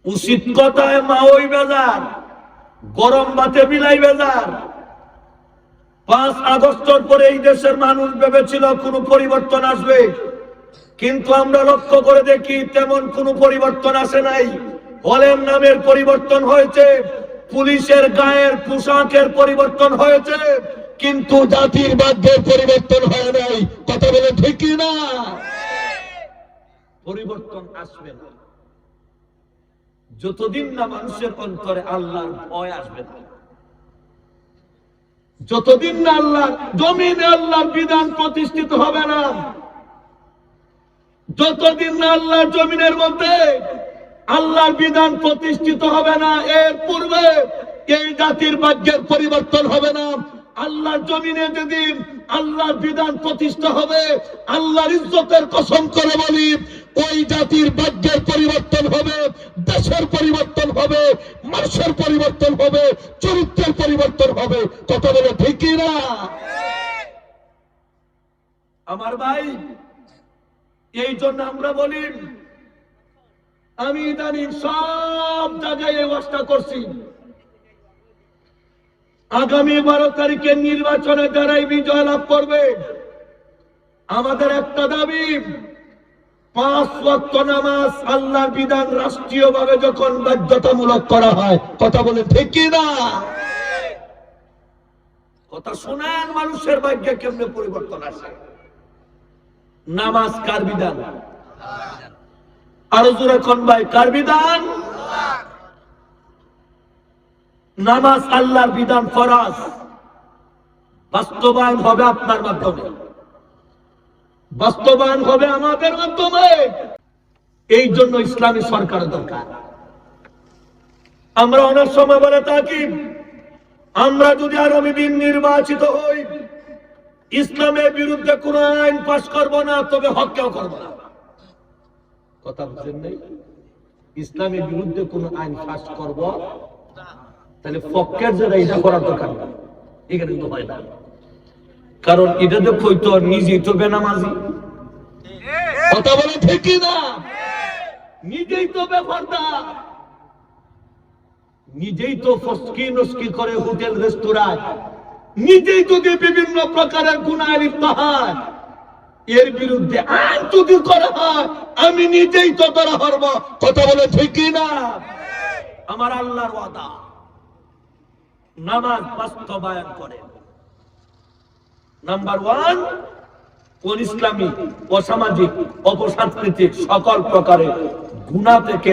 উচিত কথায় মা ওই বেজার, গরম ভাতে বিলাই বেজার। 5 আগস্টের পরে এই দেশের মানুষ ভেবেছিল কোনো পরিবর্তন আসবে, কিন্তু আমরা লক্ষ্য করে দেখি তেমন কোনো পরিবর্তন আসে নাই। হলের নামের পরিবর্তন হয়েছে, পুলিশের গায়ের পোশাকের পরিবর্তন হয়েছে, কিন্তু জাতির ভাগ্যের পরিবর্তন হয় নাই। কথা বলে ঠিক না? পরিবর্তন আসবে না যতদিন না মানুষের অন্তরে আল্লাহর ভয় আসবে না, যতদিন না আল্লাহর জমিনে আল্লাহর বিধান প্রতিষ্ঠিত হবে না, যতদিন না আল্লাহর জমিনের মধ্যে আল্লাহর বিধান প্রতিষ্ঠিত হবে না, এর পূর্বে এই জাতির ভাগ্যের পরিবর্তন হবে না। আল্লাহর জমিনে যেদিন আল্লাহর বিধান প্রতিষ্ঠা হবে, আল্লাহর ইজ্জতের কসম করে বলি, ওই জাতির ভাগ্যের পরিবর্তন হবে, দেশের পরিবর্তন হবে, মানুষের পরিবর্তন হবে, চরিত্রের পরিবর্তন হবে। কথা বলে ঠিক না? আমার ভাই, এই জন্য আমরা বলি, আমি ইদানিং সব জায়গায় এই ওয়াজটা করছি, আগামী 12 তারিখের নির্বাচনে যারাই বিজয় লাভ করবে, আমাদের একটা দাবি, 5 ওয়াক্ত নামাজ আল্লাহর বিধান রাষ্ট্রীয়ভাবে যখন বাধ্যতামূলক করা হয়। কথা বলে ঠিক না? কথা শোনেন, মানুষের ভাগ্যে কেমনে পরিবর্তন আসে। নামাজ কার বিধান? আরো জোরে কোন ভাই, কার বিধান? নামাজ আল্লাহর বিধান, ফরজ, বাস্তবায়ন হবে আপনার মাধ্যমে, বাস্তবায়ন হবে আমাদের মাধ্যমে। এই জন্য ইসলামী সরকার দরকার। আমরা অনেক সময় বলে থাকি, আমরা যদি আগামী দিন নির্বাচিত হই, ইসলামের বিরুদ্ধে কোন আইন পাস করব না, তবে হত্যাও করব না। কথা বুঝেন নাই? ইসলামের বিরুদ্ধে কোন আইন পাস করব, তাহলে ফকের যারা এটা করার দরকার না, এখানে কিন্তু হয় না। কারণ এটা তো কইতো নিজেই তো বেনামাজি। কথা বলে ঠিক না? নিজেই তো বেপরদা, নিজেই তো ফসকি নস্কি করে হোটেল রেস্তোরাঁ, নিজেই যদি বিভিন্ন প্রকারের গুনাহে লিপ্ত হয়, এর বিরুদ্ধে আইন যদি করা হয়, আমি নিজেই তো ধরা হব। কথা বলে ঠিক না? আমার আল্লাহর ওয়াদা, নামাজ বাস্তবায়ন করে। নাম্বার 1, কোন ইসলামী, অসামাজিক, অপসাংস্কৃতিক সকল প্রকারের গুনাহ থেকে